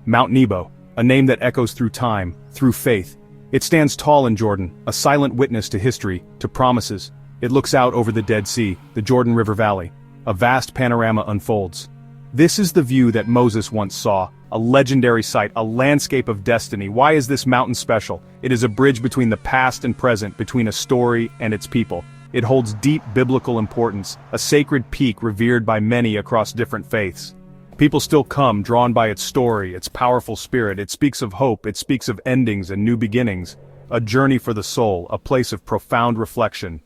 Mount Nebo, a name that echoes through time, through faith. It stands tall in Jordan, a silent witness to history, to promises. It looks out over the Dead Sea, the Jordan River Valley. A vast panorama unfolds. This is the view that Moses once saw, a legendary sight, a landscape of destiny. Why is this mountain special? It is a bridge between the past and present, between a story and its people. It holds deep biblical importance, a sacred peak revered by many across different faiths. People still come, drawn by its story, its powerful spirit. It speaks of hope, it speaks of endings and new beginnings. A journey for the soul, a place of profound reflection.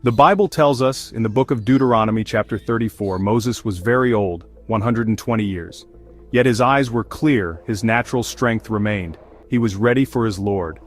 The Bible tells us, in the book of Deuteronomy chapter 34, Moses was very old, 120 years. Yet his eyes were clear, his natural strength remained. He was ready for his Lord.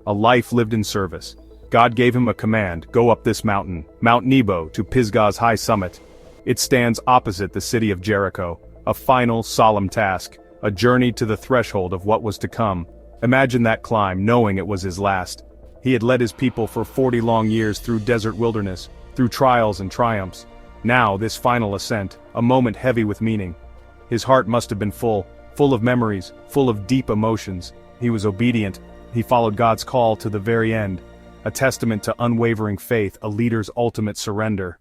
A life lived in service. God gave him a command: go up this mountain, Mount Nebo, to Pisgah's high summit. It stands opposite the city of Jericho, a final, solemn task, a journey to the threshold of what was to come. Imagine that climb, knowing it was his last. He had led his people for 40 long years through desert wilderness, through trials and triumphs. Now, this final ascent, a moment heavy with meaning. His heart must have been full of memories, full of deep emotions. He was obedient. He followed God's call to the very end, a testament to unwavering faith, a leader's ultimate surrender.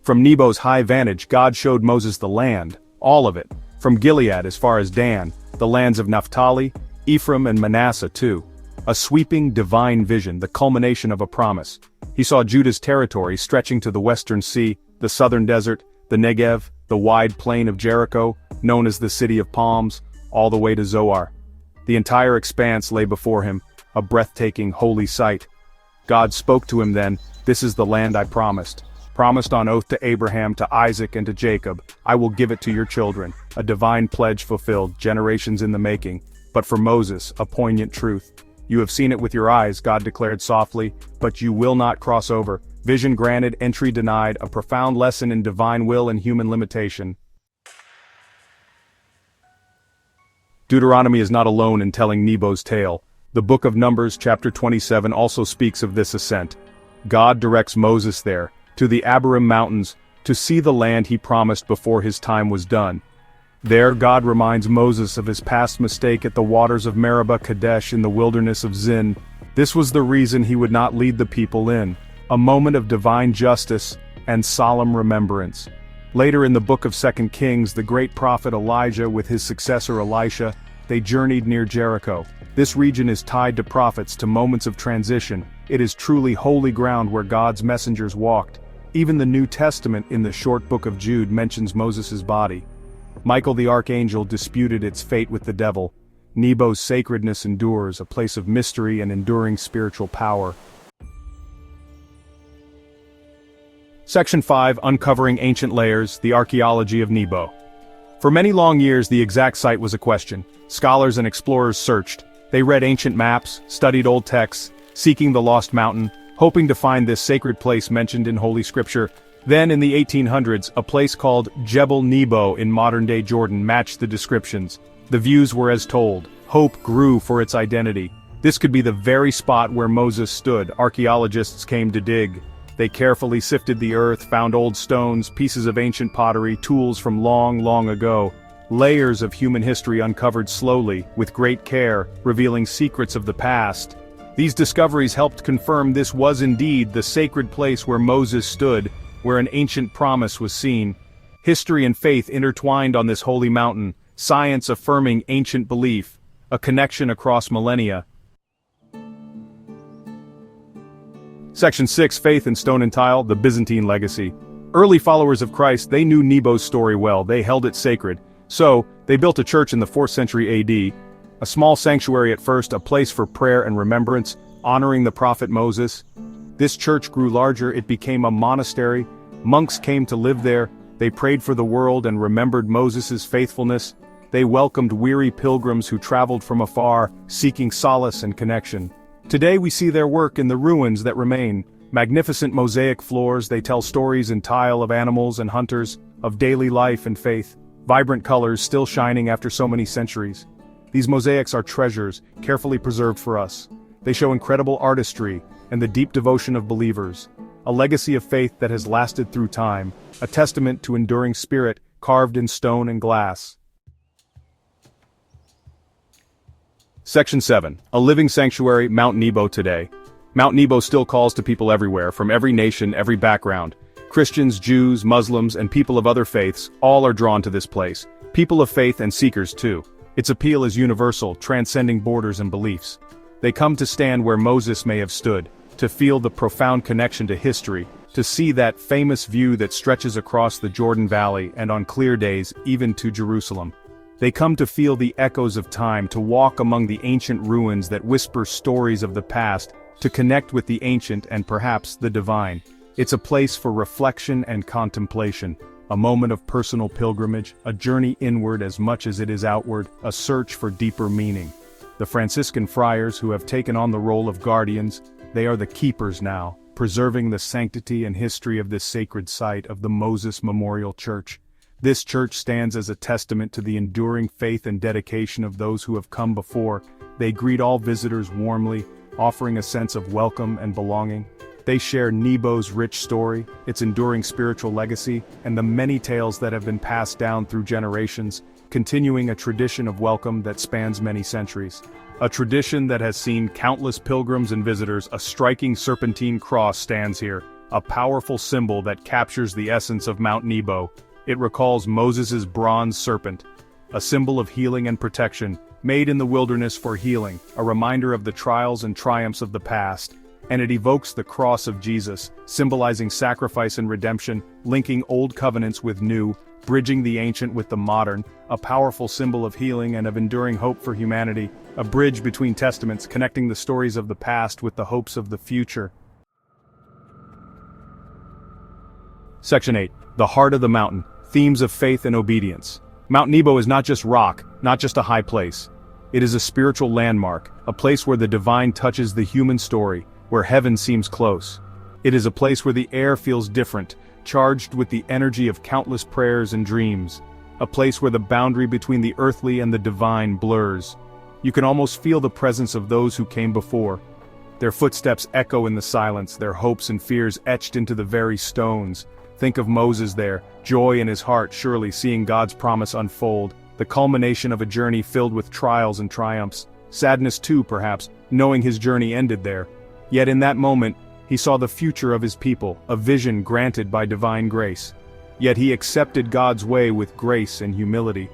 From Nebo's high vantage, God showed Moses the land, all of it, from Gilead as far as Dan, the lands of Naphtali, Ephraim and Manasseh too. A sweeping, divine vision, the culmination of a promise. He saw Judah's territory stretching to the western sea, the southern desert, the Negev, the wide plain of Jericho, known as the City of Palms, all the way to Zoar. The entire expanse lay before him, a breathtaking, holy sight. God spoke to him then, "This is the land I promised on oath to Abraham, to Isaac and to Jacob. I will give it to your children," a divine pledge fulfilled, generations in the making. But for Moses, a poignant truth. "You have seen it with your eyes," God declared softly, "but you will not cross over. Vision granted, entry denied, a profound lesson in divine will and human limitation." Deuteronomy is not alone in telling Nebo's tale. The book of Numbers, chapter 27, also speaks of this ascent. God directs Moses there, to the Abarim mountains, to see the land he promised before his time was done. There God reminds Moses of his past mistake at the waters of Meribah Kadesh in the wilderness of Zin. This was the reason he would not lead the people in, a moment of divine justice and solemn remembrance. Later in the book of 2 Kings, the great prophet Elijah with his successor Elisha, they journeyed near Jericho. This region is tied to prophets, to moments of transition. It is truly holy ground where God's messengers walked. Even the New Testament in the short book of Jude mentions Moses' body. Michael the archangel disputed its fate with the devil. Nebo's sacredness endures, a place of mystery and enduring spiritual power. Section 5, Uncovering Ancient Layers, the Archaeology of Nebo. For many long years the exact site was a question. Scholars and explorers searched. They read ancient maps, studied old texts, seeking the lost mountain, hoping to find this sacred place mentioned in Holy Scripture. Then in the 1800s, a place called Jebel Nebo in modern-day Jordan matched the descriptions. The views were as told. Hope grew for its identity. This could be the very spot where Moses stood. Archaeologists came to dig. They carefully sifted the earth, found old stones, pieces of ancient pottery, tools from long, long ago. Layers of human history uncovered slowly, with great care, revealing secrets of the past. These discoveries helped confirm this was indeed the sacred place where Moses stood, where an ancient promise was seen. History and faith intertwined on this holy mountain, science affirming ancient belief, a connection across millennia. Section 6, Faith in Stone and Tile, the Byzantine Legacy. Early followers of Christ, they knew Nebo's story well, they held it sacred. So, they built a church in the 4th century AD, a small sanctuary at first, a place for prayer and remembrance, honoring the prophet Moses. This church grew larger, it became a monastery. Monks came to live there, they prayed for the world and remembered Moses' faithfulness. They welcomed weary pilgrims who traveled from afar, seeking solace and connection. Today we see their work in the ruins that remain. Magnificent mosaic floors, they tell stories in tile of animals and hunters, of daily life and faith. Vibrant colors still shining after so many centuries. These mosaics are treasures, carefully preserved for us. They show incredible artistry and the deep devotion of believers. a legacy of faith that has lasted through time, a testament to enduring spirit carved in stone and glass. Section 7. A living sanctuary, Mount Nebo today. Mount Nebo still calls to people everywhere, from every nation, every background. Christians, Jews, Muslims, and people of other faiths, all are drawn to this place. People of faith and seekers too. Its appeal is universal, transcending borders and beliefs. They come to stand where Moses may have stood, to feel the profound connection to history, to see that famous view that stretches across the Jordan Valley and on clear days, even to Jerusalem. They come to feel the echoes of time, to walk among the ancient ruins that whisper stories of the past, to connect with the ancient and perhaps the divine. It's a place for reflection and contemplation, a moment of personal pilgrimage, a journey inward as much as it is outward, a search for deeper meaning. The Franciscan friars who have taken on the role of guardians, they are the keepers now, preserving the sanctity and history of this sacred site of the Moses Memorial Church. This church stands as a testament to the enduring faith and dedication of those who have come before. They greet all visitors warmly, offering a sense of welcome and belonging. They share Nebo's rich story, its enduring spiritual legacy, and the many tales that have been passed down through generations, continuing a tradition of welcome that spans many centuries. A tradition that has seen countless pilgrims and visitors. A striking serpentine cross stands here, a powerful symbol that captures the essence of Mount Nebo. It recalls Moses' bronze serpent, a symbol of healing and protection, made in the wilderness for healing, a reminder of the trials and triumphs of the past. And it evokes the cross of Jesus, symbolizing sacrifice and redemption, linking old covenants with new, bridging the ancient with the modern, a powerful symbol of healing and of enduring hope for humanity, a bridge between testaments connecting the stories of the past with the hopes of the future. Section 8. The Heart of the Mountain, Themes of Faith and Obedience. Mount Nebo is not just rock, not just a high place. It is a spiritual landmark, a place where the divine touches the human story, where heaven seems close. It is a place where the air feels different, charged with the energy of countless prayers and dreams. A place where the boundary between the earthly and the divine blurs. You can almost feel the presence of those who came before. Their footsteps echo in the silence, their hopes and fears etched into the very stones. Think of Moses there, joy in his heart surely seeing God's promise unfold, the culmination of a journey filled with trials and triumphs. Sadness too, perhaps, knowing his journey ended there. Yet in that moment, he saw the future of his people, a vision granted by divine grace. Yet he accepted God's way with grace and humility.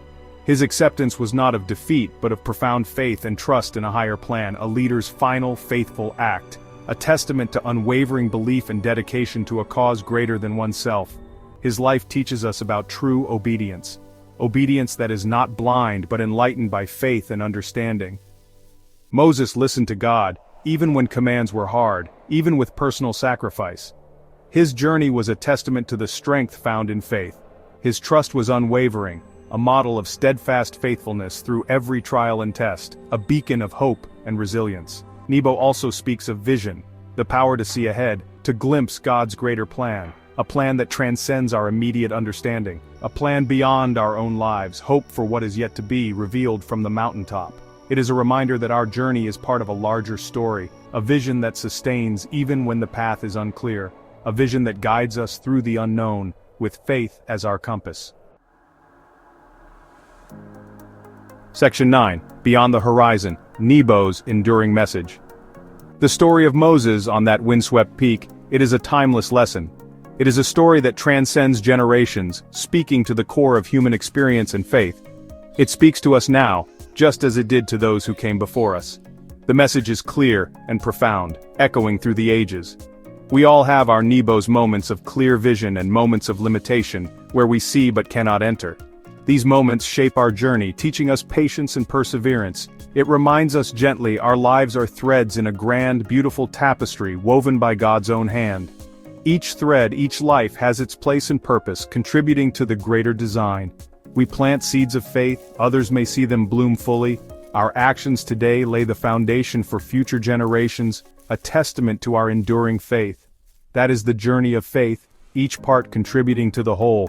His acceptance was not of defeat, but of profound faith and trust in a higher plan, a leader's final faithful act, a testament to unwavering belief and dedication to a cause greater than oneself. His life teaches us about true obedience. Obedience that is not blind but enlightened by faith and understanding. Moses listened to God, even when commands were hard, even with personal sacrifice. His journey was a testament to the strength found in faith. His trust was unwavering, a model of steadfast faithfulness through every trial and test, a beacon of hope and resilience. Nebo also speaks of vision, the power to see ahead, to glimpse God's greater plan, a plan that transcends our immediate understanding, a plan beyond our own lives, hope for what is yet to be revealed from the mountaintop. It is a reminder that our journey is part of a larger story, a vision that sustains even when the path is unclear, a vision that guides us through the unknown, with faith as our compass. Section 9. Beyond the Horizon, Nebo's Enduring Message. The story of Moses on that windswept peak, it is a timeless lesson. It is a story that transcends generations, speaking to the core of human experience and faith. It speaks to us now, just as it did to those who came before us. The message is clear and profound, echoing through the ages. We all have our Nebo's moments of clear vision and moments of limitation, where we see but cannot enter. These moments shape our journey, teaching us patience and perseverance. It reminds us gently our lives are threads in a grand, beautiful tapestry woven by God's own hand. Each thread, each life has its place and purpose, contributing to the greater design. We plant seeds of faith, others may see them bloom fully. Our actions today lay the foundation for future generations, a testament to our enduring faith. That is the journey of faith, each part contributing to the whole.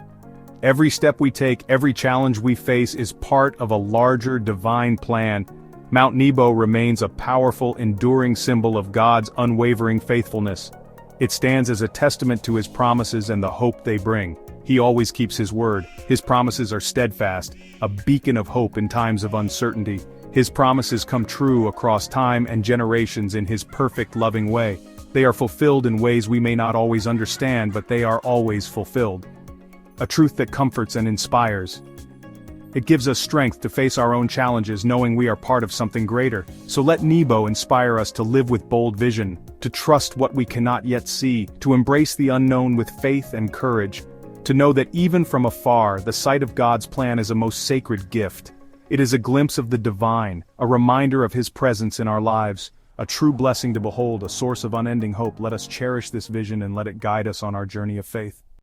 Every step we take, every challenge we face is part of a larger divine plan. Mount Nebo remains a powerful, enduring symbol of God's unwavering faithfulness. It stands as a testament to his promises and the hope they bring. He always keeps his word. His promises are steadfast, a beacon of hope in times of uncertainty. His promises come true across time and generations in his perfect loving way. They are fulfilled in ways we may not always understand, but they are always fulfilled. A truth that comforts and inspires. It gives us strength to face our own challenges knowing we are part of something greater. So let Nebo inspire us to live with bold vision, to trust what we cannot yet see, to embrace the unknown with faith and courage, to know that even from afar, the sight of God's plan is a most sacred gift. It is a glimpse of the divine, a reminder of his presence in our lives, a true blessing to behold, a source of unending hope. Let us cherish this vision and let it guide us on our journey of faith.